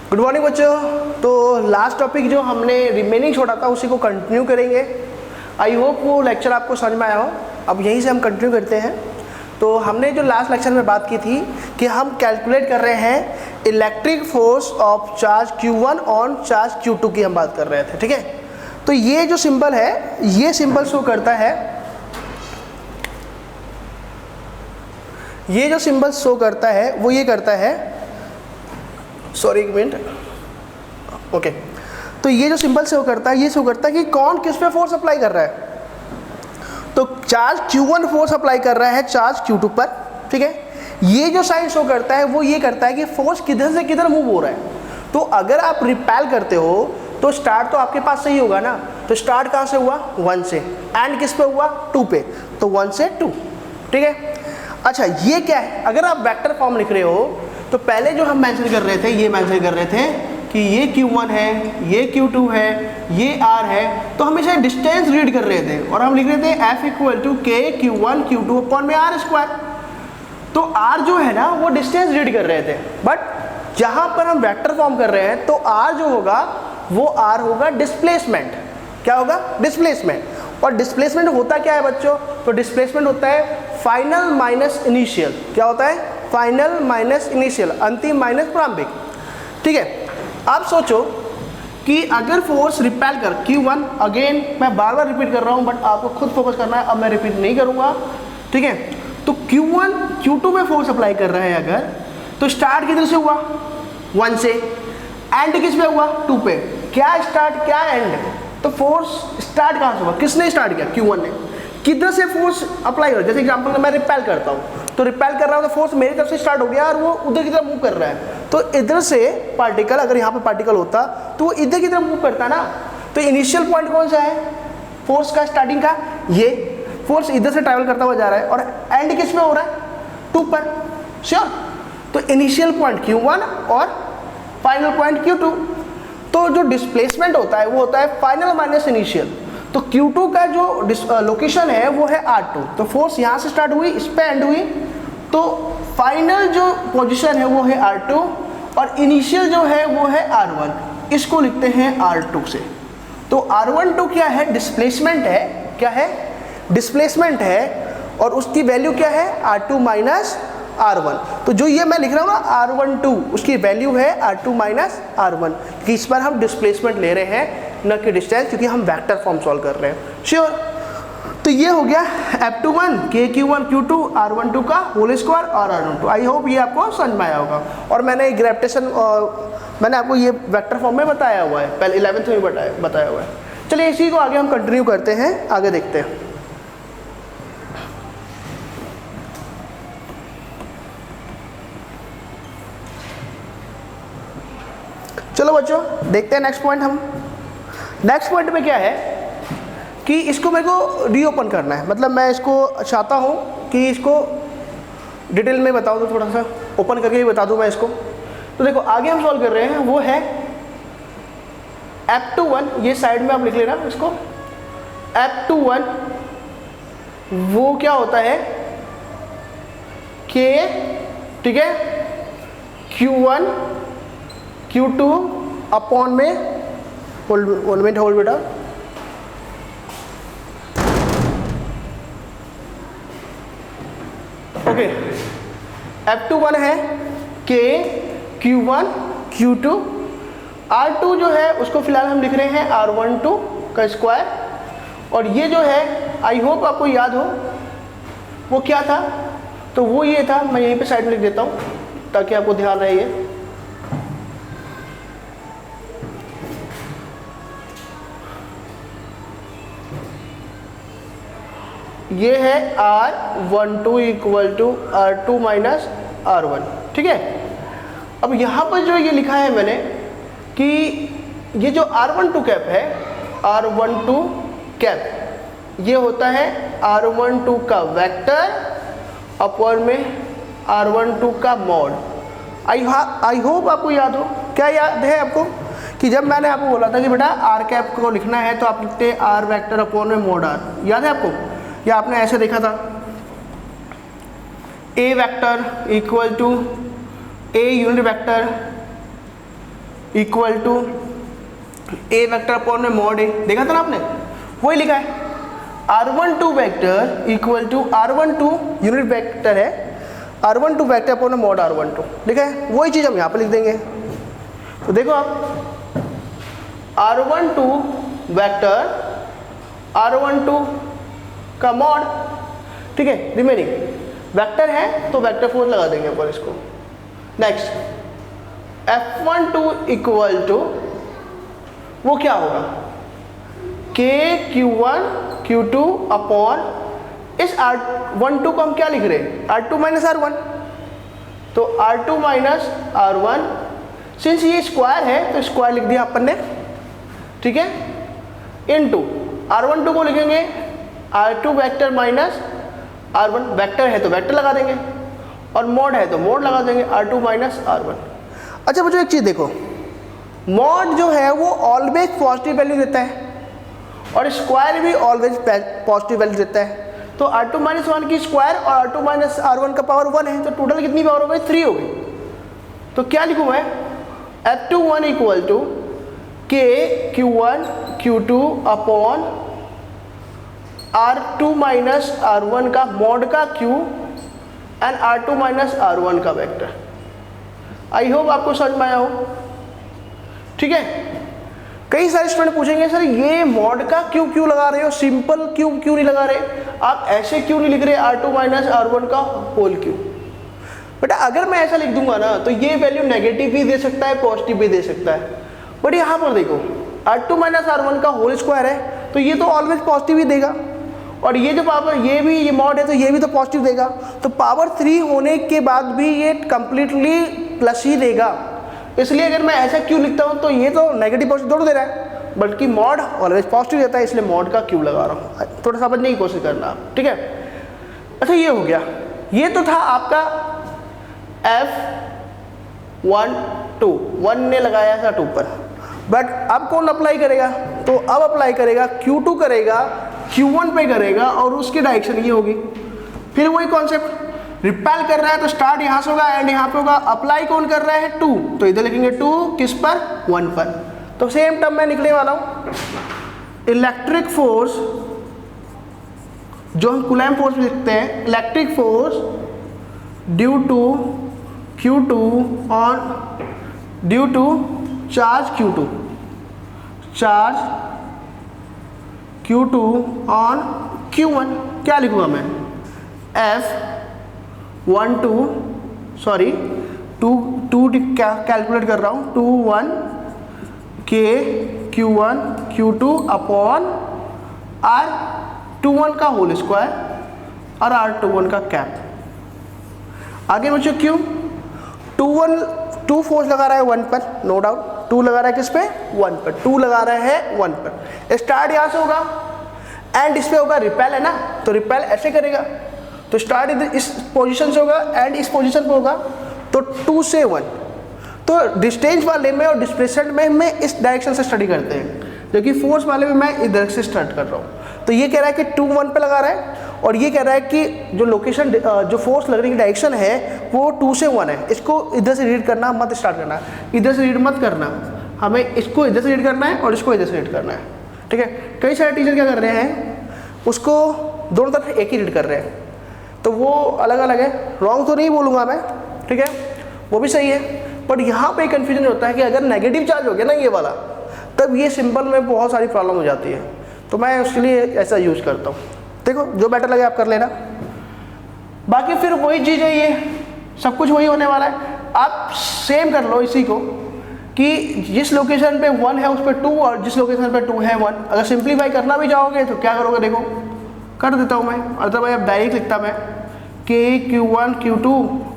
Good morning बच्चों। तो last topic जो हमने रिमेनिंग छोड़ा था उसी को कंटिन्यू करेंगे। आई होप वो लेक्चर आपको समझ में आया हो। अब यहीं से हम कंटिन्यू करते हैं। तो हमने जो लास्ट लेक्चर में बात की थी कि हम कैलकुलेट कर रहे हैं electric force of charge Q1 on charge Q2 की हम बात कर रहे थे, ठीक है। तो ये जो सिंबल है, ये सिंबल शो करता है, ये जो सिंबल शो करता है वो ये करता है, सॉरी एक मिनट, ओके। तो ये जो सिंबल शो करता है, ये शो करता है कि कौन किस पे फोर्स अप्लाई कर रहा है। तो चार्ज Q1 फोर्स अप्लाई कर रहा है चार्ज Q2 पर, ठीक है। ये जो साइन शो करता है वो ये करता है कि फोर्स किधर से किधर मूव हो रहा है। तो अगर आप रिपेल करते हो तो स्टार्ट तो आपके पास सही होगा ना। तो स्टार्ट कहाँ से हुआ? 1 से। एंड किस पे हुआ? 2 पे। तो 1 से 2, ठीक है। अच्छा, ये क्या है? अगर आप वेक्टर फॉर्म लिख रहे हो तो पहले जो हम मेंशन कर रहे थे, ये मेंशन कर रहे थे कि ये Q1 है, ये Q2 है, ये R है। तो हम इसे डिस्टेंस रीड कर रहे थे और हम लिख रहे थे F equal to K Q1 Q2 upon में R स्क्वायर। तो R जो है ना वो डिस्टेंस रीड कर रहे थे, बट जहाँ पर हम वेक्टर फॉर्म कर रहे हैं तो R जो होगा वो R होगा डिस्प्लेसमेंट। क्या होगा? डिस्प्लेसमेंट। और डिस्प्लेसमेंट होता क्या है बच्चों? तो डिस्प्लेसमेंट होता है फाइनल माइनस इनिशियल। क्या होता है? फाइनल माइनस इनिशियल, अंतिम माइनस प्रारंभिक, ठीक है। आप सोचो कि अगर फोर्स रिपेल कर Q1, अगेन मैं बार बार रिपीट कर रहा हूं बट आपको खुद फोकस करना है, अब मैं रिपीट नहीं करूंगा, ठीक है। तो Q1 Q2 में फोर्स अप्लाई कर रहा है अगर, तो स्टार्ट किधर से हुआ? 1 से। एंड किस पे हुआ? 2 पे। क्या स्टार्ट क्या एंड? तो फोर्स स्टार्ट कहाँ से हुआ? किसने स्टार्ट किया? Q1 ने। किधर से फोर्स अप्लाई हो? जैसे एग्जांपल में मैं रिपेल करता हूँ, तो रिपेल कर रहा हूँ तो फोर्स मेरी तरफ से स्टार्ट हो गया और वो उधर की तरफ मूव कर रहा है। तो इधर से पार्टिकल, अगर यहाँ पे पार्टिकल होता तो वो इधर की तरफ मूव करता ना। तो इनिशियल पॉइंट कौन सा है फोर्स का? स्टार्टिंग का ये फोर्स इधर से ट्रैवल करता हुआ जा रहा है और एंड किस में हो रहा है? 2 पर। श्योर। तो इनिशियल पॉइंट Q1 और फाइनल पॉइंट Q2। तो जो डिस्प्लेसमेंट होता है वो होता है फाइनल माइनस इनिशियल। तो Q2 का जो लोकेशन है वो है R2। तो फोर्स यहाँ से स्टार्ट हुई, इस पे एंड हुई, तो फाइनल जो पोजीशन है वो है R2 और इनिशियल जो है वो है R1। इसको लिखते हैं R2 से। तो R12 क्या है? डिस्प्लेसमेंट है। क्या है? डिस्प्लेसमेंट है। और उसकी वैल्यू क्या है? R2 minus R1। तो जो ये मैं लिख रहा हूँ ना R12, उसकी वैल्यू है R2 माइनस R1, कि इस पर हम डिस्प्लेसमेंट ले रहे हैं न कि डिस्टेंस, क्योंकि हम वेक्टर फॉर्म सॉल्व कर रहे हैं। श्योर। तो ये हो गया F21 K Q1 Q2 R12 का होल स्क्वायर और R12। आई होप ये आपको समझ में आया होगा। और मैंने ग्रेविटेशन मैंने आपको ये वेक्टर फॉर्म में बताया हुआ है, पहले 11th में बताया हुआ है। चलिए इसी को आगे हम कंटिन्यू करते हैं, आगे देखते हैं। चलो बच्चों देखते हैं नेक्स्ट पॉइंट। हम नेक्स्ट पॉइंट में क्या है कि इसको मेरे को रीओपन करना है। मतलब मैं इसको चाहता हूँ कि इसको डिटेल में बताऊँ, तो थोड़ा सा ओपन करके ही बता दूँ मैं इसको। तो देखो आगे हम सॉल्व कर रहे हैं वो है F21, ये साइड में आप लिख लेना इसको। F21 वो क्या होता है? K, ठीक है, Q1 Q2 अपॉन में होल्ड बेटा, ओके। F21 है K Q1 Q2, R2 जो है उसको फिलहाल हम लिख रहे हैं R12 का स्क्वायर। और ये जो है आई होप आपको याद हो वो क्या था, तो वो ये था, मैं यहीं पे साइड में लिख देता हूँ ताकि आपको ध्यान रहे। ये है R12 equal to R2 minus R1, ठीक है। अब यहाँ पर जो ये लिखा है मैंने कि ये जो R12 कैप है, R12 कैप ये होता है R12 का वेक्टर अपॉन में R12 का मॉड। आई होप आपको याद हो। क्या याद है आपको कि जब मैंने आपको बोला था कि बेटा R कैप को लिखना है तो आप लिखते हैं R वेक्टर अपॉन में मॉड R। याद है आपको? या आपने ऐसे देखा था A vector equal to A unit vector equal to A vector upon में मॉड ए, देखा था ना आपने, वही लिखा है। r12 vector equal to r12 unit vector है, r12 वेक्टर अपॉन में मॉड r12 लिखा है, वही चीज़ हम यहाँ पे लिख देंगे। तो देखो आप r12 वेक्टर r12 का मॉड, ठीक है, रिमेनिंग वेक्टर है तो वेक्टर फोर्स लगा देंगे ऊपर इसको। नेक्स्ट F12 इक्वल टू वो क्या होगा, k q1 q2 अपॉन इस R12 को हम क्या लिख रहे हैं, R2 माइनस R1, तो R2 माइनस R1, सिंस ये स्क्वायर है तो स्क्वायर लिख दिया अपन ने, ठीक है, इनटू R12 को लिखेंगे R2 vector minus R1, vector है तो वेक्टर लगा देंगे और मॉड है तो मॉड लगा देंगे R2 माइनस R1। अच्छा बच्चों एक चीज़ देखो, मॉड जो है वो ऑलवेज पॉजिटिव वैल्यू देता है और स्क्वायर भी ऑलवेज पॉजिटिव वैल्यू देता है। तो R2 माइनस 1 की स्क्वायर और R2 माइनस R1 का पावर 1 है, तो टोटल कितनी पावर हो गई, 3 हो गई। तो क्या लिखूँ मैं, F21 equal to k q1 q2 upon R2 minus R1 का मॉड का q and R2 minus R1 का वेक्टर। आई होप आपको समझ में आया हो, ठीक है। कई सारे स्टूडेंट पूछेंगे सर ये मॉड का क्यों क्यों लगा रहे हो, सिंपल क्यों क्यों नहीं लगा रहे, आप ऐसे क्यों नहीं लिख रहे R2 माइनस R1 का होल क्यों। बेटा अगर मैं ऐसा लिख दूंगा ना तो ये वैल्यू नेगेटिव भी दे सकता है पॉजिटिव भी दे सकता है, बट यहाँ पर देखो R2 माइनस R1 का होल स्क्वायर है तो ये तो ऑलवेज पॉजिटिव ही देगा, और ये जो पावर ये मॉड है तो ये भी तो पॉजिटिव देगा, तो पावर 3 होने के बाद भी ये कंप्लीटली प्लस ही देगा। इसलिए अगर मैं ऐसा क्यों लिखता हूँ तो ये तो नेगेटिव पॉजिटिव दोनों दे रहा है, बल्कि मॉड ऑलवेज पॉजिटिव देता है, इसलिए मॉड का क्यों लगा रहा हूँ, थोड़ा समझने की कोशिश करना आप, ठीक है। अच्छा ये हो गया, ये तो था आपका F1 ने लगाया था 2 पर, बट अब कौन अप्लाई करेगा, तो अब अप्लाई करेगा Q2 करेगा Q1 पे करेगा और उसकी डायरेक्शन ये होगी। फिर वही कॉन्सेप्ट, रिपेल कर रहा है तो स्टार्ट यहाँ से होगा एंड यहाँ पे होगा, अप्लाई कौन कर रहा है 2, तो इधर लिखेंगे 2 किस पर, 1 पर। तो सेम टर्म में निकलने वाला हूँ, इलेक्ट्रिक फोर्स जो हम कूलम्ब फोर्स लिखते हैं, electric force due to Q2 on due to charge Q2, charge Q2 on Q1, क्या लिखूंगा मैं, टू क्या कैलकुलेट कर रहा हूँ, 21 k Q1 Q2 upon R21 का होल स्क्वायर और R21 का कैप। आगे बच्चों क्यों 2 फोर्स लगा रहा है 1 पर, नो डाउट 2 लगा रहा है किस पे, 1 पर, 2 लगा रहा है 1 पर। स्टार्ट यहाँ से होगा एंड इस पे होगा, रिपेल है ना तो रिपेल ऐसे करेगा, तो स्टार्ट इस पोजीशन से होगा एंड इस पोजीशन पे होगा, तो 2 से 1। तो डिस्टेंस वाले में और डिस्प्लेसमेंट में मैं इस डायरेक्शन से स्टडी करते हैं, जबकि फोर्स वाले में मैं इधर से स्टार्ट कर रहा हूँ। तो ये कह रहा है कि 2 1 पे लगा रहा है और ये कह रहा है कि जो लोकेशन जो फोर्स लगने की डायरेक्शन है वो 2 से 1 है। इसको इधर से रीड करना मत स्टार्ट करना, इधर से रीड मत करना, हमें इसको इधर से रीड करना है और इसको इधर से रीड करना है, ठीक है। कई सारे टीचर क्या कर रहे हैं, उसको दोनों तरफ एक ही रीड कर रहे हैं, तो वो अलग अलग है, रॉन्ग तो नहीं बोलूँगा मैं, ठीक है, वो भी सही है। बट यहाँ पे कन्फ्यूजन होता है कि अगर नेगेटिव चार्ज हो गया ना ये वाला, तब ये सिंबल में बहुत सारी प्रॉब्लम हो जाती है, तो मैं उसके लिए ऐसा यूज़ करता हूँ। देखो जो बेटर लगे आप कर लेना, बाकी फिर वही चीज़ है, ये सब कुछ वही होने वाला है। आप सेम कर लो इसी को कि जिस लोकेशन पे 1 है उस पर 2 और जिस लोकेशन पे 2 है 1। अगर सिंप्लीफाई करना भी चाहोगे तो क्या करोगे, देखो कर देता हूँ मैं, अदरवाइज अब डायरेक्ट लिखता मैं k Q1 Q2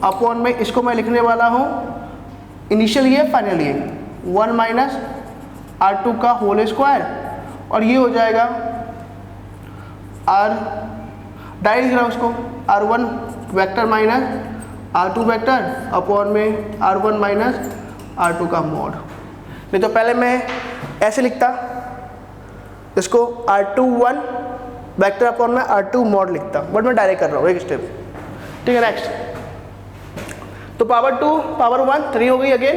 अपॉन में इसको मैं लिखने वाला हूँ इनिशियल ये फाइनल ये 1 माइनस R2 का होल स्क्वायर, और ये हो जाएगा R डायरेक्ट लिख रहा हूँ उसको R1 vector minus R2 vector upon में R1 माइनस R2 का मॉड। नहीं तो पहले मैं ऐसे लिखता इसको R21 वेक्टर अपॉन में R2 मॉड लिखता, बट मैं डायरेक्ट कर रहा हूँ एक स्टेप, ठीक है। नेक्स्ट तो पावर 2 पावर 1 3 हो गई अगेन,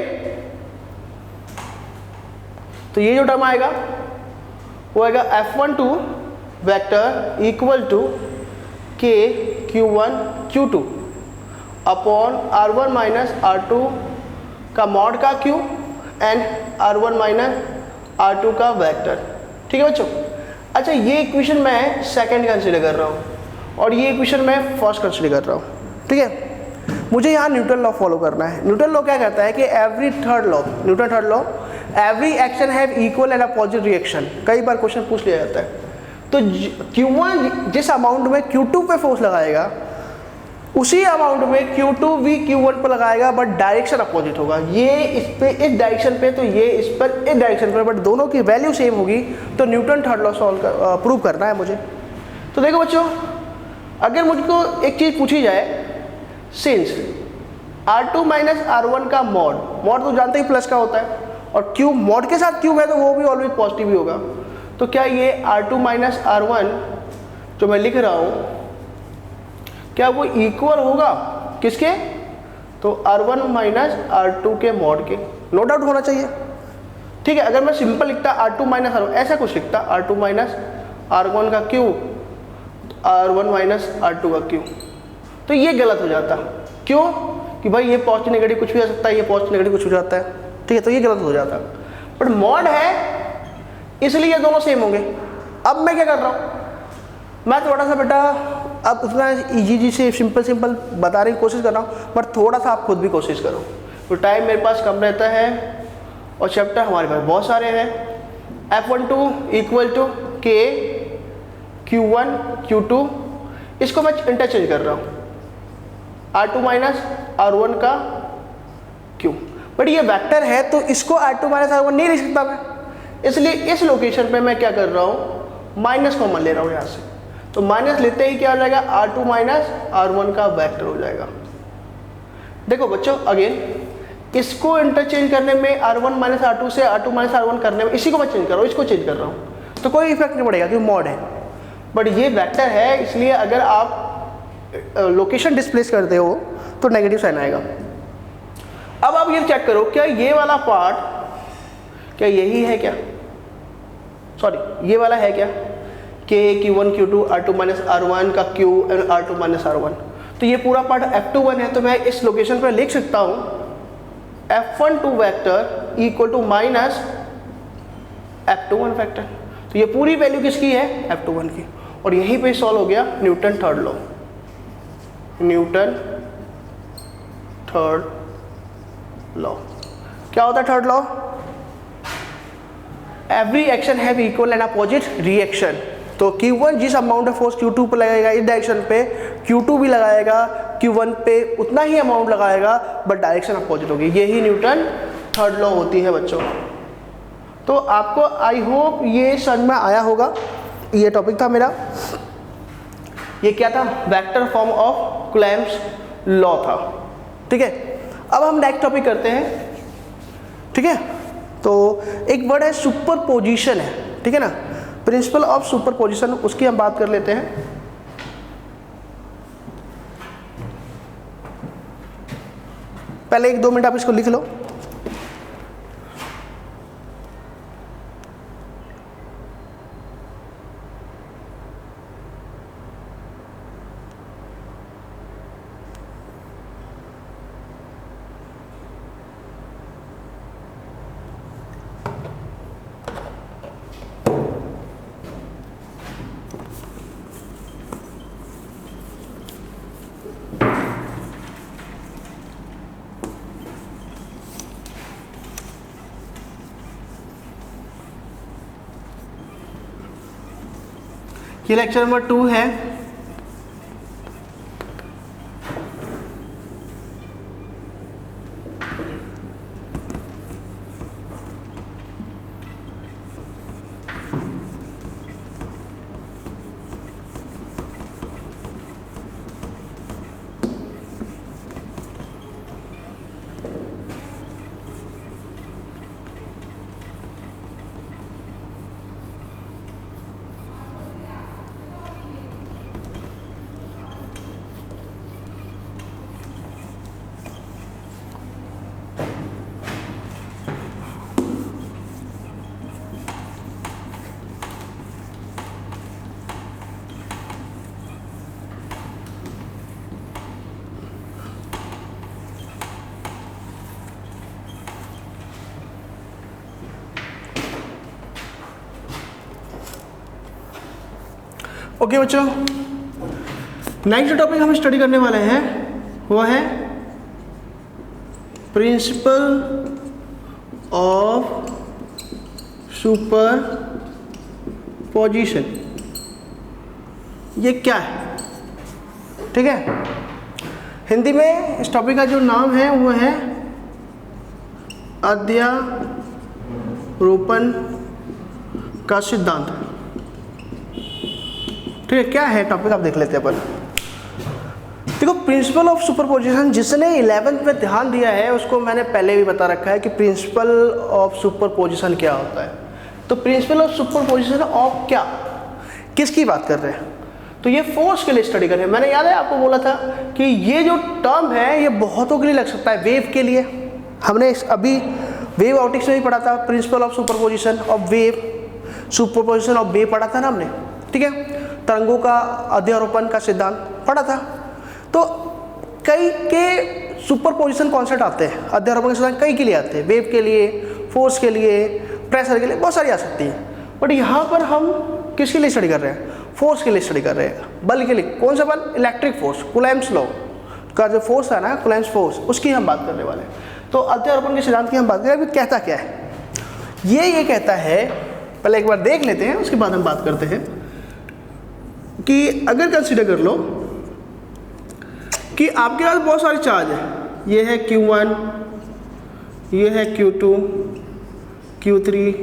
तो ये जो टर्म आएगा वो आएगा F12 vector equal to K Q1 Q2 upon R1 minus R2 का मॉड का Q and R1 minus R2 का वेक्टर। ठीक है बच्चों। अच्छा, ये इक्वेशन मैं सेकंड कंसीडर कर रहा हूँ और ये इक्वेशन मैं फर्स्ट कंसीडर कर रहा हूँ। ठीक है, मुझे यहाँ न्यूटन लॉ फॉलो करना है। न्यूटन लॉ क्या कहता है कि Newton third law every action have equal and opposite reaction. कई बार क्वेश्चन पूछ लिया जाता है। तो Q1 जिस अमाउंट में Q2 पे फोर्स लगाएगा उसी अमाउंट में Q2 भी Q1 पर लगाएगा, बट डायरेक्शन अपोजिट होगा। ये इस पे इस डायरेक्शन पे, तो ये इस पर इस डायरेक्शन पर, बट दोनों की वैल्यू सेम होगी। तो न्यूटन थर्ड लॉ प्रूव करना है मुझे। तो देखो बच्चों, अगर मुझको एक चीज़ पूछी जाए, सिंस R2 माइनस R1 का मॉड तो जानते ही प्लस का होता है, और Q मॉड के साथ Q है तो वो भी ऑलवेज पॉजिटिव ही होगा। तो क्या ये R2 माइनस R1 जो मैं लिख रहा हूँ, क्या वो इक्वल होगा किसके? तो R1 माइनस R2 के मॉड के। नो डाउट होना चाहिए। ठीक है, अगर मैं सिंपल लिखता R2 माइनस R1 ऐसा कुछ लिखता, R2 माइनस R1 का Q, R1 माइनस R2 का Q, तो ये गलत हो जाता। क्यों? कि भाई ये पॉजिटिव नेगेटिव कुछ भी हो सकता है, ये पॉजिटिव नेगेटिव कुछ हो जाता है। ठीक है, तो ये गलत हो जाता। बट मॉड है इसलिए ये दोनों सेम होंगे। अब मैं क्या कर रहा हूँ, मैं थोड़ा सा बेटा अब उतना इजी से सिंपल बताने की कोशिश कर रहा हूँ, बट थोड़ा सा आप खुद भी कोशिश करो। तो टाइम मेरे पास कम रहता है और चैप्टर हमारे पास बहुत सारे हैं। F12 equal to K Q1 Q2, इसको मैं इंटरचेंज कर रहा हूँ, R2 माइनस R1 का Q। बट ये वेक्टर है तो इसको R2 माइनस R1 नहीं लिख सकता मैं, इसलिए इस लोकेशन पे मैं क्या कर रहा हूँ, माइनस कॉमन ले रहा हूँ यहाँ से। तो माइनस लेते ही क्या हो जाएगा, R2 माइनस R1 का वेक्टर हो जाएगा। देखो बच्चों, अगेन इसको इंटरचेंज करने में R1 माइनस R2 से R2 माइनस R1 करने में इसी को मैं चेंज कर रहा हूँ, इसको चेंज कर रहा हूँ, तो कोई इफेक्ट नहीं पड़ेगा क्योंकि मॉड है। बट ये वेक्टर है, इसलिए अगर आप लोकेशन डिस्प्लेस करते हो तो नेगेटिव साइन आएगा। अब आप ये चेक करो, क्या ये वाला पार्ट क्या यही है क्या, सॉरी ये वाला है क्या, K Q1 Q2 R2 minus R1 का Q and R2 minus R1। तो ये पूरा पार्ट F21 है, तो मैं इस लोकेशन पर लिख सकता हूँ F12 vector equal to minus F21 vector. तो ये पूरी वैल्यू किसकी है, F21 की। और यहीं पे सॉल्व हो गया Newton third law. Newton third law क्या होता है? Third law, every action have equal and opposite reaction. तो Q1 जिस अमाउंट ऑफ फोर्स Q2 पर लगेगा इस डायरेक्शन पे, Q2 भी लगाएगा Q1 पे उतना ही अमाउंट लगाएगा, बट डायरेक्शन अपोजिट होगी। यही न्यूटन थर्ड लॉ होती है बच्चों। तो आपको आई होप ये समझ में आया होगा। ये टॉपिक था मेरा, ये क्या था, vector form of Coulomb's law था। ठीक है, अब हम नेक्स्ट टॉपिक करते हैं। ठीक है, तो एक वर्ड है सुपरपोजिशन है, ठीक है ना, प्रिंसिपल ऑफ सुपरपोजिशन, उसकी हम बात कर लेते हैं। पहले 1-2 मिनट आप इसको लिख लो। ये लेक्चर नंबर 2 है। ओके बच्चों, नेक्स्ट टॉपिक हम स्टडी करने वाले हैं वो है प्रिंसिपल ऑफ सुपरपोजिशन। ये क्या है? ठीक है, हिंदी में इस टॉपिक का जो नाम है वो है अध्यारोपण का सिद्धांत। ठीक है, क्या है टॉपिक आप देख लेते हैं अपन। देखो, प्रिंसिपल ऑफ सुपरपोजिशन, जिसने 11th में ध्यान दिया है उसको मैंने पहले भी बता रखा है कि प्रिंसिपल ऑफ सुपरपोजिशन क्या होता है। तो प्रिंसिपल ऑफ सुपरपोजिशन ऑफ क्या, किसकी बात कर रहे हैं? तो ये फोर्स के लिए स्टडी कर रहे हैं। मैंने याद है आपको बोला था कि ये जो टर्म है ये बहुतों के लिए लग सकता है। वेव के लिए हमने अभी वेव ऑप्टिक्स में भी पढ़ा था, principle of superposition of wave, superposition of wave पढ़ा था ना हमने। ठीक है, तरंगों का अध्यारोपण का सिद्धांत पढ़ा था। तो कई के सुपरपोजिशन कॉन्सेप्ट आते हैं, अध्यारोपण के सिद्धांत कई के लिए आते हैं, वेव के लिए, फोर्स के लिए, प्रेशर के लिए, बहुत सारी आ सकती है। बट यहाँ पर हम किसके लिए स्टडी कर रहे हैं? फोर्स के लिए स्टडी कर रहे हैं, बल के लिए। कौन सा बल? इलेक्ट्रिक फोर्स, कूलम्ब्स लॉ का जो फोर्स है ना, कूलम्ब्स फोर्स, उसकी हम बात करने वाले हैं। तो अध्यारोपण के सिद्धांत की हम बात करें। अभी कहता क्या है ये कहता है, पहले एक बार देख लेते हैं उसके बाद हम बात करते हैं कि अगर कंसीडर कर लो कि आपके पास बहुत सारे चार्ज है, ये है Q1, ये है Q2, Q3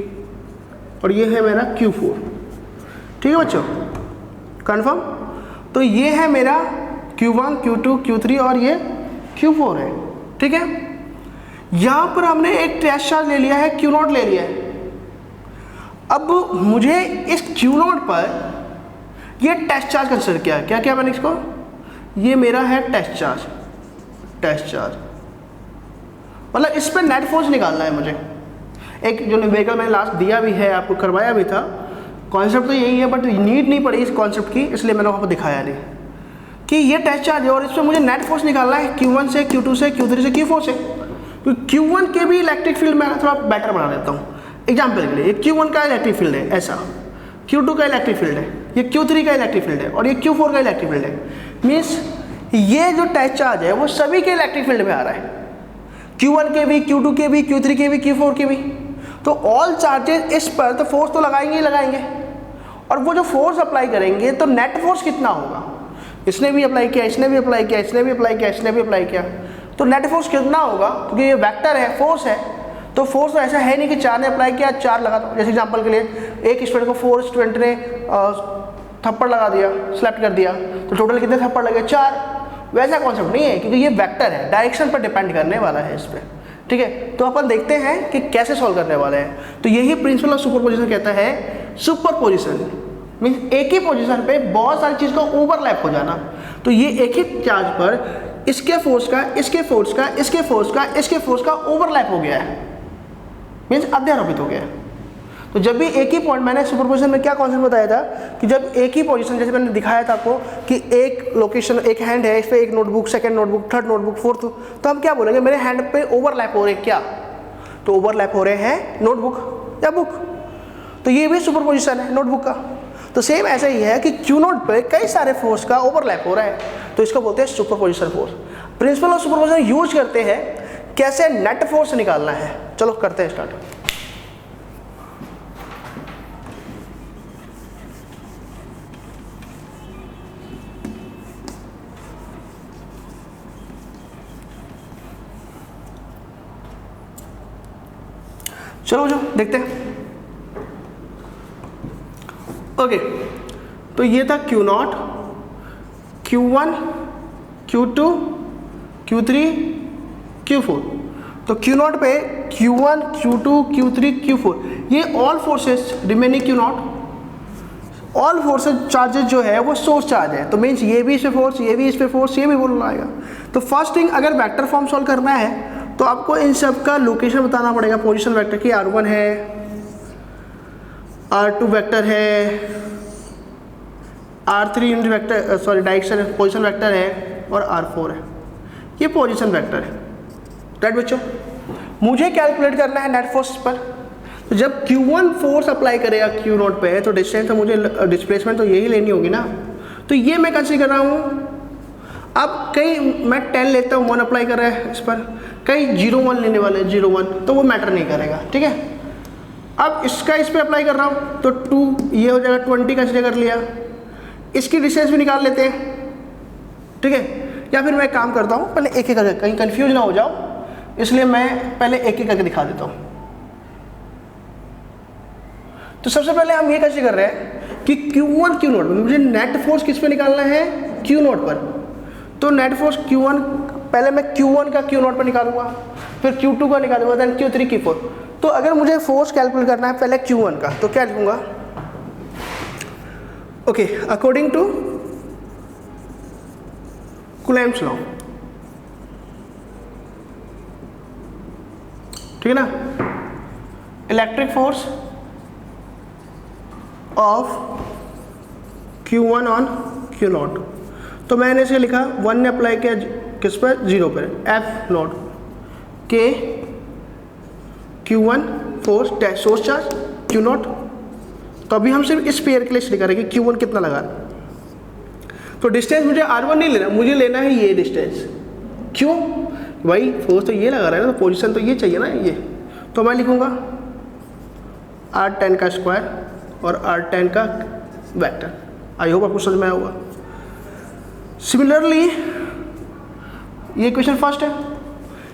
और ये है मेरा Q4। ठीक है बच्चों, कंफर्म? तो ये है मेरा Q1, Q2, Q3 और ये Q4 है। ठीक है, यहां पर हमने एक टेस्ट चार्ज ले लिया है, Q0 ले लिया है। अब मुझे इस Q0 पर ये टेस्ट चार्ज कंसिडर किया है। क्या मैंने इसको, ये मेरा है टेस्ट चार्ज, मतलब इस पर नेट फोर्स निकालना है मुझे। एक जो न्यूमेरिकल मैंने लास्ट दिया भी है, आपको करवाया भी था, कॉन्सेप्ट तो यही है बट नीड नहीं पड़ी इस कॉन्सेप्ट की, इसलिए मैंने वहाँ पर दिखाया नहीं कि ये टेस्ट चार्ज है और इस पर मुझे नेट फोर्स निकालना है Q1 से, Q2 से, Q3 से, Q4 से। तो Q1 के भी इलेक्ट्रिक फील्ड मैं थोड़ा बेटर बना देता हूँ एग्जाम्पल के लिए। ये Q1 का इलेक्ट्रिक फील्ड है ऐसा, Q2 का इलेक्ट्रिक फील्ड है, ये Q3 का इलेक्ट्रिक फील्ड है और ये Q4 का इलेक्ट्रिक फील्ड है। मीन्स ये जो टेस्ट चार्ज है वो सभी के इलेक्ट्रिक फील्ड में आ रहा है, Q1 के भी, Q2 के भी, Q3 के भी, Q4 के भी। तो ऑल चार्जेस इस पर तो फोर्स तो लगाएंगे ही लगाएंगे, और वो जो फोर्स अप्लाई करेंगे तो नेट फोर्स कितना होगा? इसने भी अप्लाई किया, इसने भी अप्लाई किया, इसने भी अप्लाई किया, इसने भी अप्लाई किया, तो नेट फोर्स कितना होगा? क्योंकि ये वेक्टर है, फोर्स है, तो फोर्स तो ऐसा है नहीं कि 4 ने अप्लाई किया 4 लगा दो। जैसे एग्जांपल के लिए एक स्टूडेंट को 4 स्टूडेंट ने थप्पड़ लगा दिया, स्लैप्ट कर दिया, तो टोटल कितने थप्पड़ लगे? 4। वैसा कॉन्सेप्ट नहीं है क्योंकि ये वेक्टर है, डायरेक्शन पर डिपेंड करने वाला है इस पर। ठीक है, तो अपन देखते हैं कि कैसे सॉल्व करने वाले हैं। तो यही प्रिंसिपल ऑफ सुपरपोजिशन कहता है। सुपरपोजिशन मीन्स एक ही पोजीशन पे बहुत सारी चीज़ का ओवरलैप हो जाना। तो ये एक ही चार्ज पर इसके फोर्स का, इसके फोर्स का, इसके फोर्स का, इसके फोर्स का ओवरलैप हो गया है, मीन्स अध्यारोपित हो गया है। तो जब भी एक ही पॉइंट, मैंने सुपरपोजिशन में क्या कॉन्सेप्ट बताया था कि जब एक ही पोजीशन, जैसे मैंने दिखाया था आपको कि एक लोकेशन, एक हैंड है, इस पर एक notebook, second notebook, third notebook, fourth, तो हम क्या बोलेंगे? मेरे हैंड पे ओवरलैप हो रहे हैं। क्या? तो ओवरलैप हो रहे हैं नोटबुक या बुक, तो ये भी सुपरपोजिशन है नोटबुक का। तो सेम ऐसा ही है कि Q0 पे कई सारे फोर्स का ओवरलैप हो रहा है, तो इसको बोलते हैं superposition force. Principle of superposition use करते हैं कैसे नेट फोर्स निकालना है। चलो करते हैं स्टार्ट। चलो जो देखते हैं। ओके, तो ये था Q0, Q1, Q2, Q3, Q4। तो Q0 पे Q1, Q2, Q3, Q4 ये all forces remaining Q0, all forces charges जो है वो सोर्स चार्ज है। तो मीन्स ये भी इस पे फोर्स, ये भी इस पे फोर्स, ये भी बोलना आएगा। तो फर्स्ट थिंग, अगर वेक्टर फॉर्म सॉल्व करना है तो आपको इन सब का लोकेशन बताना पड़ेगा। पोजीशन वेक्टर की R1 है, R2 वेक्टर है, R3 unit vector, sorry direction position vector है, और R4 है। ये पोजीशन वेक्टर है। राइट बच्चों, मुझे कैलकुलेट करना है नेट फोर्स पर। तो जब Q1 फोर्स अप्लाई करेगा Q0 पे तो डिस्टेंस तो मुझे डिस्प्लेसमेंट तो यही लेनी होगी ना, तो ये मैं कंसीडर कर रहा हूँ। अब कई मैं 10 लेता हूँ, 1 अप्लाई कर रहा है इस पर, कई 0-1 लेने वाले 0-1, तो वो मैटर नहीं करेगा, ठीक है। अब इसका इस पर अप्लाई कर रहा हूँ तो 2 ये हो जाएगा, 20 कंसीडर कर लिया, इसकी डिस्टेंस भी निकाल लेते हैं, ठीक है। या फिर मैं काम करता हूँ, पहले एक एक करके, कहीं कंफ्यूज ना हो जाओ, इसलिए मैं पहले एक एक करके दिखा देता हूँ। तो सबसे पहले हम ये कैसे कर रहे हैं कि Q1 Q0 पर मुझे नेट फोर्स किस पे निकालना है, Q0 पर। तो नेट फोर्स Q1, पहले मैं Q1 का Q0 पर निकालूंगा, फिर Q2 का निकालूंगा, देन Q3 Q4। तो अगर मुझे फोर्स कैलकुलेट करना है पहले Q1 का, तो क्या लिखूंगा, okay, according to Coulomb's law, ठीक है ना, electric force of Q1 on Q0। तो मैंने इसे लिखा, 1 ने अप्लाई किया किस पर, 0 पर, F0 के Q1 force source charge Q0। तो अभी हम सिर्फ इस पेयर के लिए स्टडी करेंगे कि Q1 कितना लगा। तो डिस्टेंस मुझे R1 नहीं लेना, मुझे लेना है ये डिस्टेंस। क्यों भाई, फोर्स तो ये लगा रहा है ना, तो पोजीशन तो ये चाहिए ना ये। तो मैं लिखूंगा R10 का स्क्वायर और R10 का वेक्टर। आई होप आपको समझ में आया होगा। सिमिलरली ये क्वेश्चन फर्स्ट है।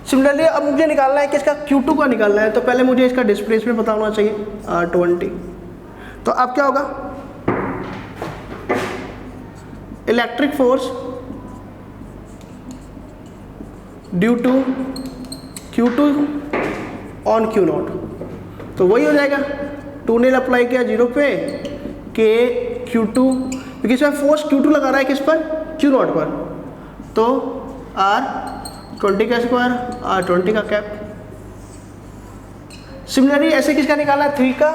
सिमिलरली अब मुझे निकालना है कि इसका Q2 का निकालना है, तो पहले मुझे इसका डिस्प्लेसमेंट पता होना चाहिए, R20। तो अब क्या होगा, electric force due to Q2 on Q0, तो वही हो जाएगा, 2 ने अप्लाई किया 0 पे के Q2, क्योंकि इसमें फोर्स Q2 लगा रहा है किस पर, Q0 पर, तो R20 का स्क्वायर, R20 का कैप। सिमिलरली ऐसे किसका निकाला है, 3 का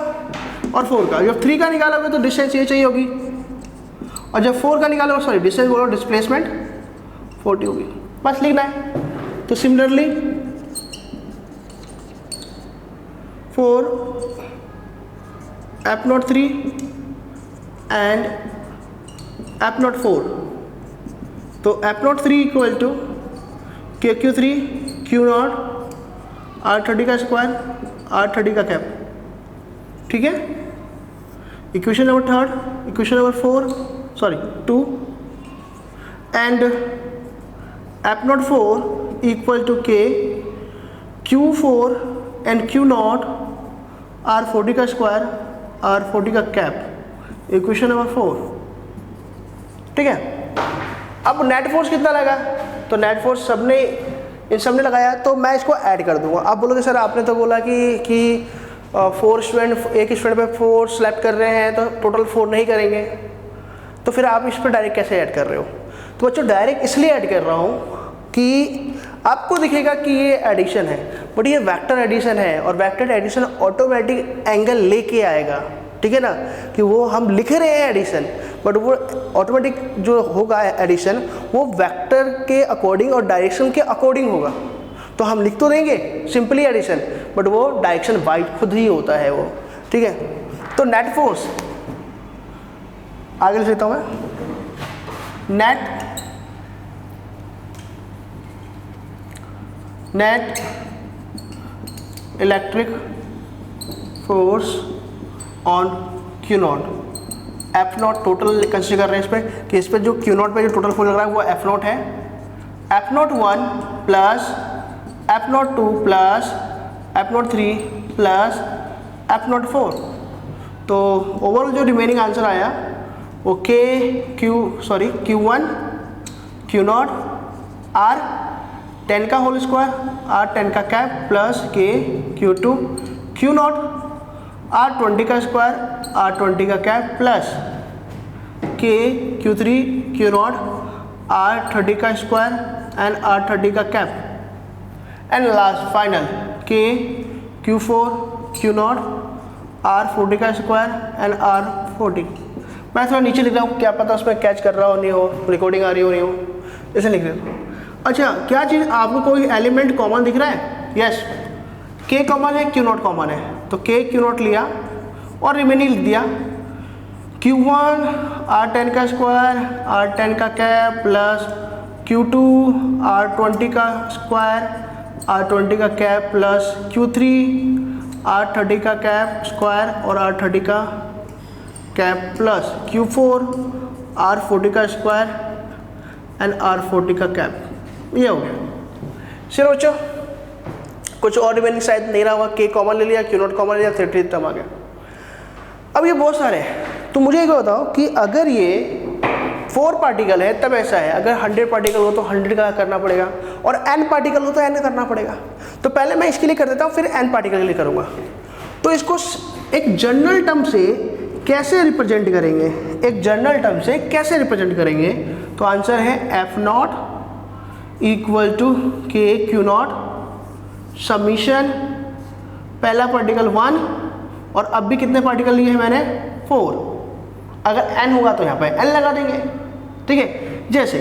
और 4 का। जब 3 का निकाला होगा तो डिस्टेंस ये चाहिए होगी, और जब 4 का निकाला होगा, सॉरी डिस्टेंस बोलो, डिस्प्लेसमेंट 40 होगी, बस लिखना है। तो सिमिलरली 4 F03 एंड F04, तो F03 equal to Q3 Q0 R30 का स्क्वायर R30 का कैप, ठीक है। Equation number 3, equation number 2 and F04 equal to K Q4 and Q0 R40 का स्क्वायर R40 का कैप, इक्वेशन नंबर 4, ठीक है। अब नेट फोर्स कितना लगा, तो नेट फोर्स इन सब ने लगाया, तो मैं इसको ऐड कर दूंगा। आप बोलोगे सर आपने तो बोला कि 4 स्टूडेंट एक स्टूडेंट पे 4 सेलेक्ट कर रहे हैं, तो टोटल 4 नहीं करेंगे, तो फिर आप इस पर डायरेक्ट कैसे ऐड कर रहे हो। तो बच्चों डायरेक्ट इसलिए ऐड कर रहा हूँ कि आपको दिखेगा कि ये एडिशन है, बट ये वेक्टर एडिशन है, और वेक्टर एडिशन ऑटोमेटिक एंगल लेके आएगा, ठीक है ना, कि वो हम लिख रहे हैं एडिशन, बट वो ऑटोमेटिक जो होगा एडिशन वो वेक्टर के अकॉर्डिंग और डायरेक्शन के अकॉर्डिंग होगा। तो हम लिख तो देंगे सिंपली एडिशन, बट वो डायरेक्शन वाइज खुद ही होता है वो, ठीक है। तो नेट फोर्स आगे लिख लेता हूँ मैं, net electric force on Q0, F0 total consider कर रहे हैं इस पर, कि इस पर जो Q0 पे जो टोटल फोर्स लग रहा है वो F0 है, F01 plus F02 plus F03 plus F04। तो ओवरऑल जो रिमेनिंग आंसर आया वो Q1 Q0 R10 का होल स्क्वायर R10 का cap plus Q2 Q0 R20 का स्क्वायर R20 का cap plus Q3 Q0 R30 का स्क्वायर एंड R30 का cap, and last final Q4 Q0 R40 का स्क्वायर एंड R40। मैं थोड़ा नीचे लिख रहा हूँ, क्या पता उसमें कैच कर रहा हो नहीं हो, रिकॉर्डिंग आ रही हो नहीं हो, इसे लिख देता हूँ। अच्छा, क्या चीज़ आपको कोई एलिमेंट कॉमन दिख रहा है, यस, K कॉमन है, Q नॉट कॉमन है, तो K Q नॉट लिया और रिमेनिंग लिख दिया Q1 R10 का स्क्वायर R10 का कैप प्लस Q2 R20 का स्क्वायर R20 का कैप प्लस Q3 R30 का कैप स्क्वायर और R30 का कैप प्लस Q4 R40 का स्क्वायर एंड R40 का कैप। ये हो गया। चलो बच्चों, कुछ और रिमेनिंग शायद नहीं रहा होगा, K कॉमन ले लिया, Q नॉट कॉमन ले लिया, 33 टर्म आ गया। अब ये बहुत सारे हैं, तो मुझे ये बताओ कि अगर ये 4 पार्टिकल है तब ऐसा है, अगर 100 पार्टिकल हो तो 100 का करना पड़ेगा और n पार्टिकल हो तो n करना पड़ेगा। तो पहले मैं इसके लिए कर देता हूँ, फिर n पार्टिकल के लिए करूँगा। तो इसको एक जनरल टर्म से कैसे रिप्रेजेंट करेंगे, एक जनरल टर्म से कैसे रिप्रेजेंट करेंगे, तो आंसर है F naught equal to K Q naught summation पहला पार्टिकल 1 और अब भी कितने पार्टिकल लिए हैं मैंने 4, अगर n होगा तो यहाँ पे n लगा देंगे, ठीक है। जैसे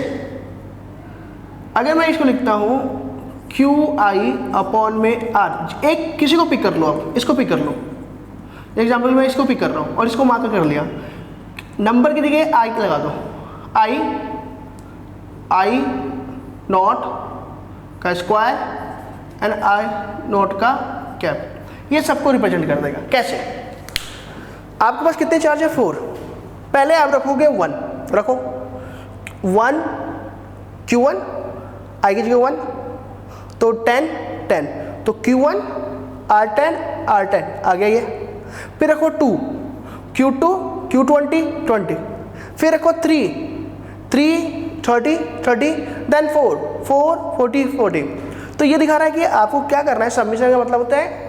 अगर मैं इसको लिखता हूँ QI अपॉन में R, एक किसी को पिक कर लो, आप इसको पिक कर लो, एग्जाम्पल मैं इसको पिक कर रहा हूँ और इसको मार्क कर लिया, नंबर की जगह I लगा दो, I नॉट का स्क्वायर एंड I नॉट का कैप, ये सबको रिप्रेजेंट कर देगा। कैसे? आपके पास कितने चार्ज है 4, पहले आप रखोगे 1, रखो 1 Q1 I की जगह 1, तो 10 10, तो Q1 R10 R10 आ गया ये। फिर रखो 2 Q2 Q20 20, फिर रखो 3 30 30, देन 4 40 40। तो ये दिखा रहा है कि आपको क्या करना है, सबमिशन का मतलब होता है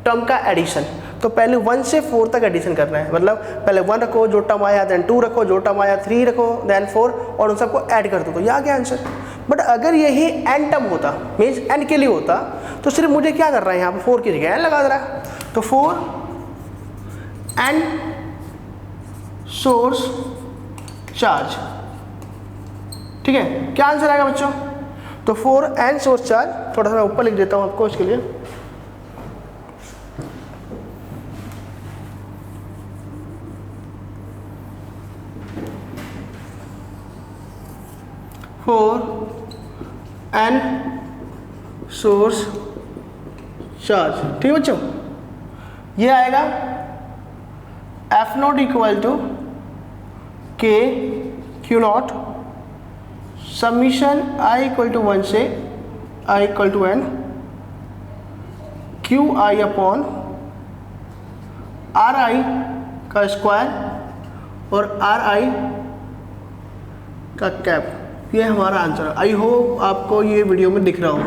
टर्म का एडिशन। तो पहले 1 से 4 तक एडिशन करना है, मतलब पहले 1 रखो जो टर्म आया, देन 2 रखो जो टर्म आया, 3 रखो देन 4 और उन सबको ऐड कर दो, तो यह आ गया आंसर। बट अगर यही n टर्म होता, मीन्स n के लिए होता, तो सिर्फ मुझे क्या कर रहा है यहाँ पे 4 की जगह n लगा दे रहा है, तो 4 n सोर्स चार्ज, ठीक है। क्या आंसर आएगा बच्चों? तो 4 n सोर्स चार्ज, थोड़ा सा मैं ऊपर लिख देता हूँ आपको इसके लिए, n सोर्स चार्ज, ठीक है बच्चों। ये आएगा F naught equal to K Q naught summation I equal to 1 से I equal to n QI upon RI का स्क्वायर और RI का कैप, ये हमारा आंसर है। आई होप आपको ये वीडियो में दिख रहा हो,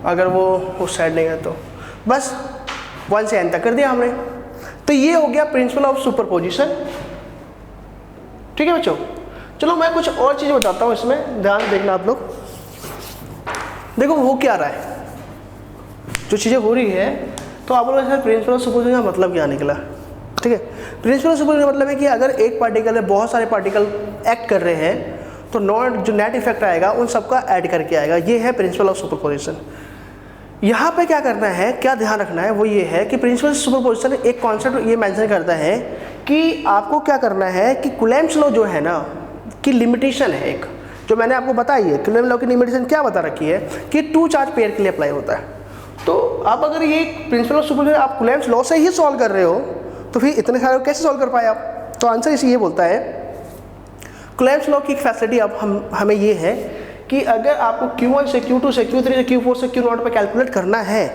अगर वो उस साइड नहीं है तो बस 1 से n तक कर दिया हमने। तो ये हो गया प्रिंसिपल ऑफ सुपरपोजिशन, ठीक है बच्चों। चलो मैं कुछ और चीज़ बताता हूँ, इसमें ध्यान देखना आप लोग। देखो हो क्या रहा है, जो चीज़ें हो रही है, तो आप लोग प्रिंसिपल ऑफ सुपरपोजिशन का मतलब क्या निकला, ठीक है। प्रिंसिपल ऑफ सुपरपोजिशन का मतलब है कि अगर एक पार्टिकल है, बहुत सारे पार्टिकल एक्ट कर रहे हैं, तो जो नेट इफेक्ट आएगा उन सबका ऐड करके आएगा। ये है प्रिंसिपल ऑफ सुपरपोजिशन। यहाँ पे क्या करना है, क्या ध्यान रखना है, वो ये है कि प्रिंसिपल ऑफ सुपरपोजिशन एक कॉन्सेप्ट ये मेंशन करता है कि आपको क्या करना है कि कूलम्ब्स लॉ जो है ना की लिमिटेशन है एक, जो मैंने आपको बताई है। कूलम्ब्स लॉ की लिमिटेशन क्या बता रखी है कि 2 चार्ज पेयर के लिए अप्लाई होता है। तो आप अगर ये प्रिंसिपल ऑफ सुपरपोजिशन आप कूलम्ब्स लॉ से ही सॉल्व कर रहे हो, तो फिर इतने सारे कैसे सॉल्व कर पाए आप? तो आंसर इसी ये बोलता है, कूलम्ब्स लॉ की एक फैसिलिटी अब हमें ये है कि अगर आपको Q1 से Q2 से Q3 से Q4 से Q0 पे कैलकुलेट करना है,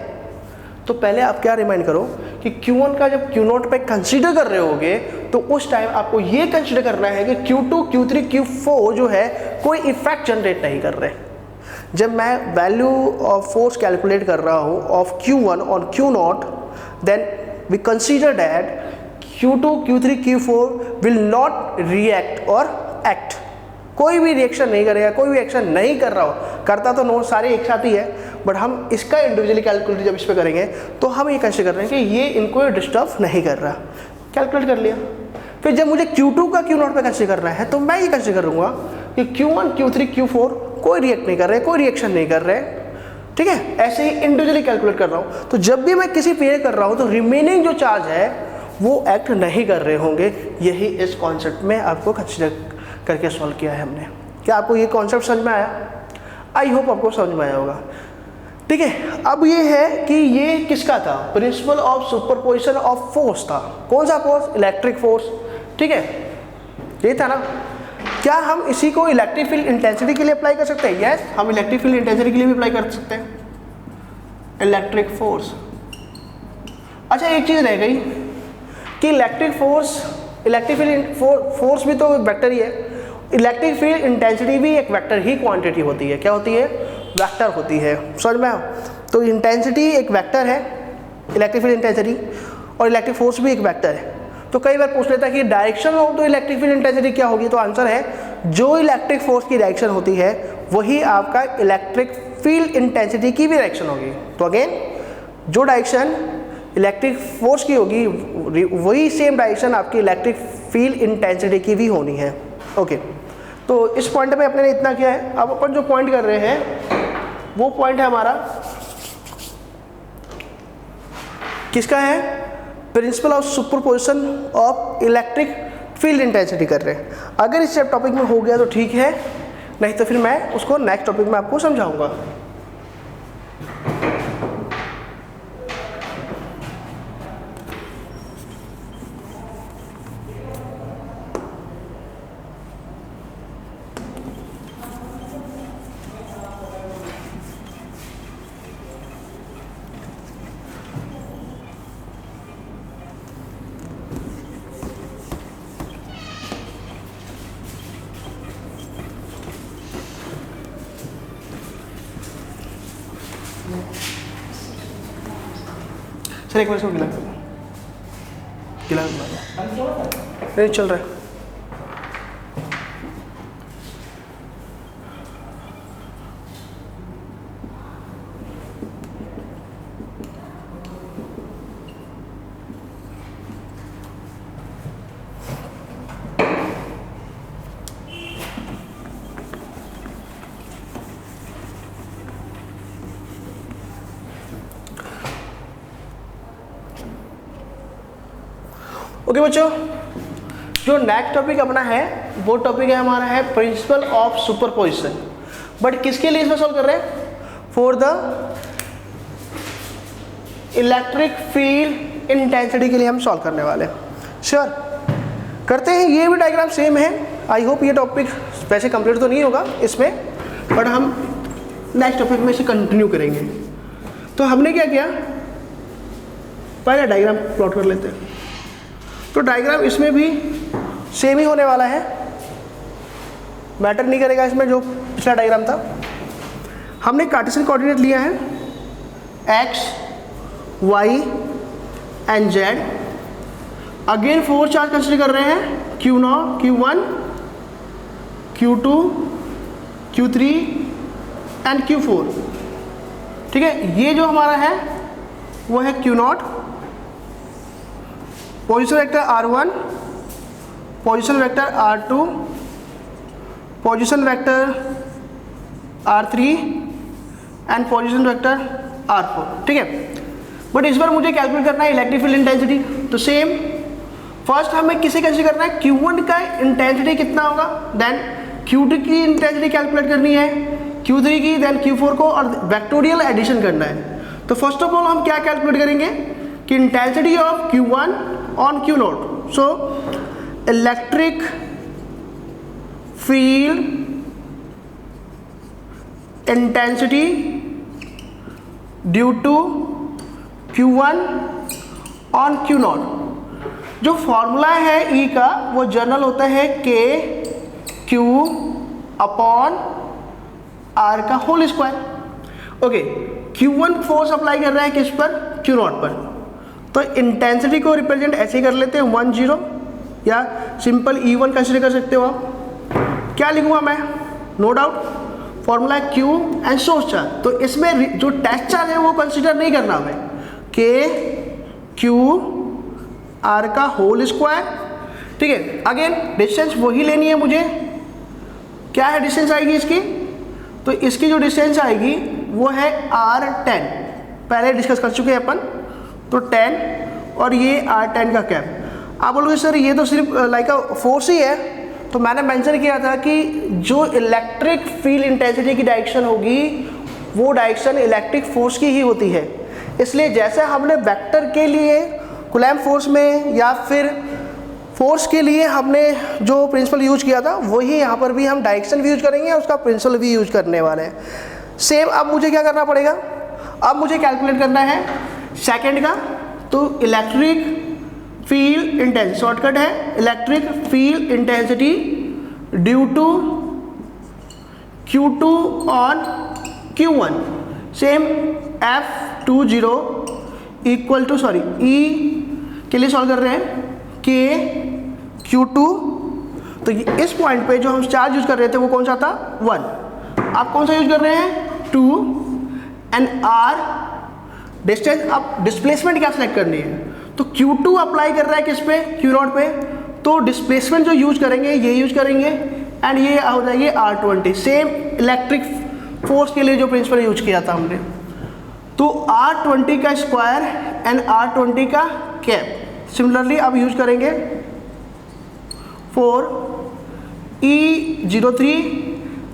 तो पहले आप क्या रिमाइंड करो कि Q1 का जब Q0 पे कंसीडर कर रहे होगे, तो उस टाइम आपको ये कंसीडर करना है कि Q2 Q3 Q4 जो है कोई इफेक्ट जनरेट नहीं कर रहे। जब मैं वैल्यू ऑफ फोर्स कैलकुलेट कर रहा हूँ of Q1 on Q0, then we consider that Q2 Q3 Q4 will not react और एक्ट, कोई भी रिएक्शन नहीं करेगा, कोई भी एक्शन नहीं कर रहा हो, करता तो नोट सारे एक साथ ही है, बट हम इसका इंडिविजुअली कैलकुलेट जब इस पर करेंगे तो हम ये कंसीडर कर रहे हैं कि ये इनको डिस्टर्ब नहीं कर रहा, कैलकुलेट कर लिया। फिर जब मुझे Q2 का Q0 पे कंसीडर करना है, तो मैं ये कंसीडर करूँगा कि Q1 Q3 Q4 कोई रिएक्ट नहीं कर रहे, कोई रिएक्शन नहीं कर रहे, ठीक है, ऐसे ही इंडिविजुअली कैलकुलेट कर रहा हूँ। तो जब भी मैं किसी पे कर रहा हूँ तो रिमेनिंग जो चार्ज है वो एक्ट नहीं कर रहे होंगे। यही इस कॉन्सेप्ट में आपको कंसिडर करके सॉल्व किया है हमने। क्या आपको ये कॉन्सेप्ट समझ में आया? आई होप आपको समझ में आया होगा। ठीक है, अब ये है कि ये किसका था? Principle of superposition of force था। कौन सा फोर्स? Electric force. ठीक है, ये था ना। क्या हम इसी को इलेक्ट्रिक फील्ड इंटेंसिटी के लिए अप्लाई कर सकते हैं? यस, हम इलेक्ट्रिक फील्ड इंटेंसिटी के लिए भी अप्लाई कर सकते हैं, इलेक्ट्रिक फोर्स। अच्छा, एक चीज़ रह गई कि इलेक्ट्रिक फील्ड फोर्स भी तो वेक्टर ही है, इलेक्ट्रिक फील्ड इंटेंसिटी भी एक वेक्टर ही क्वांटिटी होती है। क्या होती है? वेक्टर होती है। समझ में? तो इंटेंसिटी एक वेक्टर है, इलेक्ट्रिक फील्ड इंटेंसिटी, और इलेक्ट्रिक फोर्स भी एक वेक्टर है। तो कई बार पूछ लेता है कि direction of the electric field intensity क्या होगी? तो आंसर है जो इलेक्ट्रिक फोर्स की डायरेक्शन होती है वही आपका इलेक्ट्रिक फील्ड इंटेंसिटी की भी डायरेक्शन होगी। तो अगेन, जो डायरेक्शन इलेक्ट्रिक फोर्स की होगी वही सेम डायरेक्शन आपकी इलेक्ट्रिक फील्ड इंटेंसिटी की भी होनी है। ओके, तो इस पॉइंट पे अपने ने इतना किया है। अब अपन जो पॉइंट कर रहे हैं वो पॉइंट है हमारा किसका है? Principle of superposition of electric field intensity कर रहे हैं। अगर इस टॉपिक में हो गया तो ठीक है, नहीं तो फिर मैं उसको नेक्स्ट टॉपिक में आपको समझाऊंगा। सर एक बार इसको गिला नहीं चल रहा है। ओके बच्चों, जो नेक्स्ट टॉपिक अपना है वो टॉपिक है हमारा है प्रिंसिपल ऑफ सुपरपोजिशन। बट किसके लिए इसमें सॉल्व कर रहे हैं? For the electric field intensity के लिए हम सॉल्व करने वाले हैं। श्योर करते हैं। ये भी डायग्राम सेम है। आई होप ये टॉपिक वैसे कंप्लीट तो नहीं होगा इसमें, बट हम नेक्स्ट टॉपिक में इसे कंटिन्यू करेंगे। तो हमने क्या किया, पहले डायग्राम प्लॉट कर लेते हैं। तो डायग्राम इसमें भी सेम ही होने वाला है, मैटर नहीं करेगा इसमें जो पिछला डायग्राम था। हमने कार्टेशियन कोऑर्डिनेट लिया है x, y and z। Again 4 charge consider कर रहे हैं, Q0, Q1, Q2, Q3 and Q4। ठीक है, ये जो हमारा है वो है Q0, position vector R1, position vector R2, position vector R3 and position vector R4। ठीक है, बट इस बार मुझे कैलकुलेट करना है इलेक्ट्रिक फील्ड इंटेंसिटी। तो सेम फर्स्ट हमें किसे कैसे करना है, Q1 का इंटेंसिटी कितना होगा, देन Q2 की इंटेंसिटी कैलकुलेट करनी है, Q3 की, देन Q4 को, और वेक्टोरियल एडिशन करना है। तो फर्स्ट ऑफ ऑल हम क्या कैलकुलेट करेंगे कि intensity of Q1 on Q0। So electric field intensity due to Q1 on Q0। जो फॉर्मूला है E का वो जनरल होता है K Q अपॉन R का whole square. Okay, Q1 force apply कर रहा है किस पर? Q0 पर। तो इंटेंसिटी को रिप्रेजेंट ऐसे ही कर लेते हैं 1 0, या सिंपल E1 कंसिडर कर सकते हो आप। क्या लिखूंगा मैं? No doubt formula Q and source charge. तो इसमें जो टेस्ट चार्ज है वो कंसिडर नहीं करना हमें, K Q R का होल स्क्वायर। ठीक है, अगेन डिस्टेंस वही लेनी है मुझे। क्या है डिस्टेंस आएगी इसकी? तो इसकी जो डिस्टेंस आएगी वो है R10, पहले डिस्कस कर चुके हैं अपन, तो 10 और ये R10 का कैप। आप बोलोगे सर ये तो सिर्फ लाइक अ फोर्स ही है, तो मैंने मेंशन किया था कि जो इलेक्ट्रिक फील्ड इंटेंसिटी की डायरेक्शन होगी वो डायरेक्शन इलेक्ट्रिक फोर्स की ही होती है। इसलिए जैसे हमने वेक्टर के लिए कूलम्ब फोर्स में या फिर फोर्स के लिए हमने जो प्रिंसिपल यूज किया था वही यहाँ पर भी हम डायरेक्शन भी यूज करेंगे और उसका प्रिंसिपल भी यूज करने वाले हैं। सेम अब मुझे क्या करना पड़ेगा, अब मुझे कैलकुलेट करना है सेकंड का, तो इलेक्ट्रिक फील्ड इंटेंसिटी, शॉर्टकट है electric field intensity due to Q2 on Q1, same F20 equal to E के लिए सॉल्व कर रहे हैं K Q2, तो इस पॉइंट पे जो हम चार्ज यूज कर रहे थे वो कौन सा था 1, आप कौन सा यूज कर रहे हैं 2 एंड R डिस्टेंस। अब डिस्प्लेसमेंट क्या सेलेक्ट करनी है, तो Q2 अप्लाई कर रहा है किस पे Q0 पे, तो डिस्प्लेसमेंट जो यूज करेंगे ये यूज करेंगे एंड ये हो जाएगी R20, सेम इलेक्ट्रिक फोर्स के लिए जो प्रिंसिपल यूज किया था हमने। तो R20 का स्क्वायर एंड R20 का कैप सिमिलरली अब यूज करेंगे फॉर E03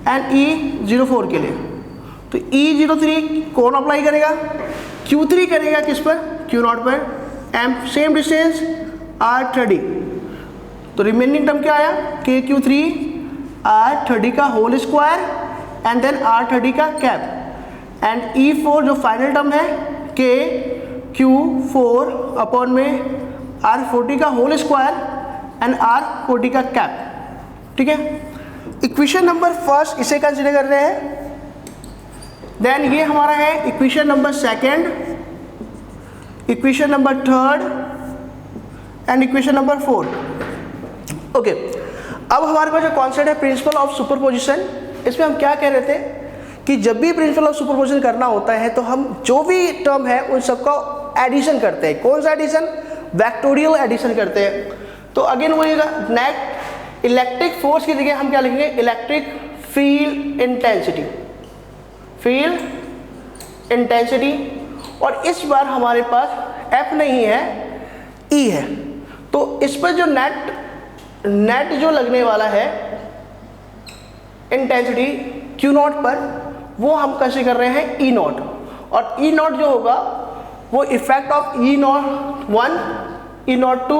एंड E04 के लिए। तो E03 कौन अप्लाई करेगा, Q3 करेगा किस पर Q0 पर, एम सेम डिस्टेंस R30, तो रिमेनिंग टर्म क्या आया KQ3 R30 का whole square and then R30 का कैप एंड E4 जो फाइनल टर्म है KQ4 अपॉन में R40 का होल स्क्वायर एंड R40 का कैप। ठीक है, इक्वेशन नंबर फर्स्ट इसे कंसिडर कर रहे हैं, देन ये हमारा है equation number second, equation number third and equation number fourth. Okay, अब हमारे पास जो कॉन्सेप्ट है प्रिंसिपल ऑफ सुपरपोजिशन, इसमें हम क्या कह रहे थे कि जब भी प्रिंसिपल ऑफ सुपरपोजिशन करना होता है तो हम जो भी टर्म है उन सबका एडिशन करते हैं। कौन सा एडिशन, वेक्टोरियल एडिशन करते हैं। तो अगेन वही नेट इलेक्ट्रिक फोर्स की जगह हम क्या लिखेंगे, electric field intensity, field intensity, और इस बार हमारे पास F नहीं है E है, तो इस पर जो नेट जो लगने वाला है इंटेंसिटी Q0 पर वो हम कैसे कर रहे हैं E0, और E0 जो होगा वो effect of E01, E02,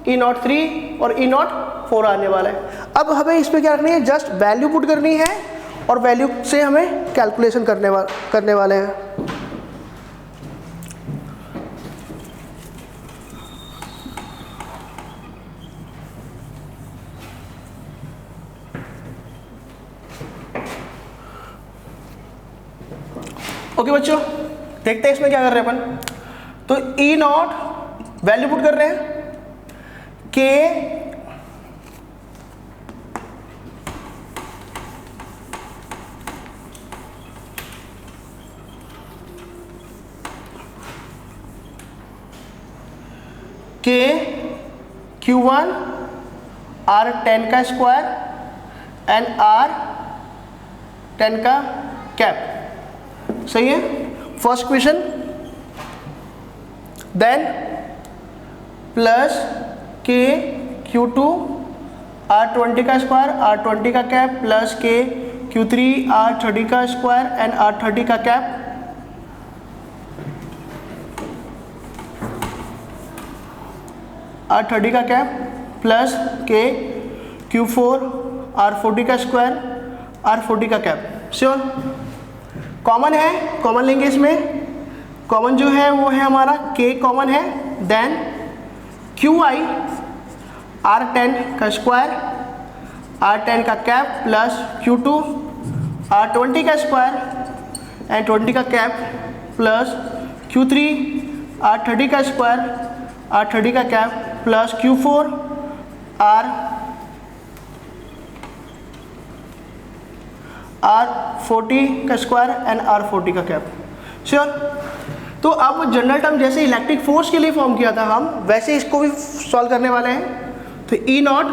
E03 और E04 आने वाला है। अब हमें इस पर क्या रखनी है, जस्ट वैल्यू पुट करनी है और वैल्यू से हमें कैलकुलेशन करने वाले हैं। ओके बच्चों, देखते हैं इसमें क्या कर रहे हैं अपन। तो E0 वैल्यू पुट कर रहे हैं K Q1 R10 का स्क्वायर एंड R10 का कैप, सही है first question. Then plus K Q2 R20 का स्क्वायर, R20 का cap, plus K Q3 R30 का स्क्वायर एंड R30 का कैप, R30 का cap, plus K Q4 R40 का स्क्वायर, R40 का कैप। श्योर, कॉमन है, कॉमन लेंगे इसमें, कॉमन जो है वो है हमारा K कॉमन है, देन QI R10 का स्क्वायर, R10 का कैप, प्लस Q2 R20 का स्क्वायर एंड 20 का कैप, प्लस Q3 R30 का स्क्वायर, R30 का कैप, प्लस Q4 R40 का स्क्वायर एंड R40 का कैप। श्योर, तो अब जनरल टर्म जैसे इलेक्ट्रिक फोर्स के लिए फॉर्म किया था हम, वैसे इसको भी सॉल्व करने वाले हैं। तो E0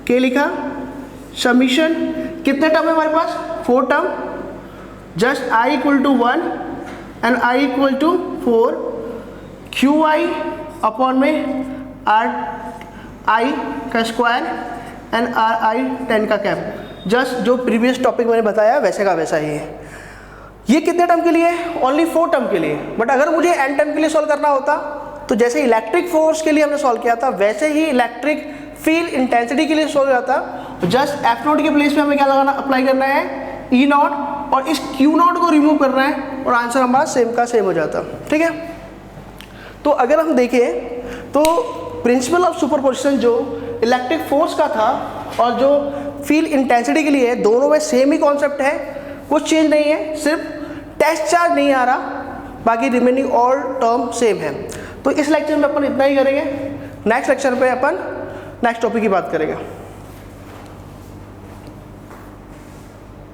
के लिखा, समीशन कितने टर्म है हमारे पास, 4 term, just I equal to 1 and I equal to 4 Q I upon में आर आई का स्क्वायर एंड आर आई 10 का कैप। जस्ट जो प्रीवियस टॉपिक मैंने बताया वैसे का वैसा ही है। ये कितने टर्म के लिए? ओनली 4 टर्म के लिए। बट अगर मुझे n टर्म के लिए सॉल्व करना होता तो जैसे इलेक्ट्रिक फोर्स के लिए हमने सॉल्व किया था वैसे ही इलेक्ट्रिक फील्ड इंटेंसिटी के लिए सॉल्व किया था। जस्ट एफ नॉट के प्लेस पे हमें क्या लगाना, अप्लाई करना है ई नॉट और इस क्यू नॉट को रिमूव करना है और आंसर हमारा सेम का सेम हो जाता। ठीक है, तो अगर हम देखें तो प्रिंसिपल ऑफ सुपरपोजिशन जो इलेक्ट्रिक फोर्स का था और जो फील्ड इंटेंसिटी के लिए है, दोनों में सेम ही कॉन्सेप्ट है, कुछ चेंज नहीं है, सिर्फ टेस्ट चार्ज नहीं आ रहा, बाकी रिमेनिंग ऑल टर्म सेम है। तो इस लेक्चर में अपन इतना ही करेंगे। नेक्स्ट लेक्चर पे अपन नेक्स्ट टॉपिक की बात करेंगे।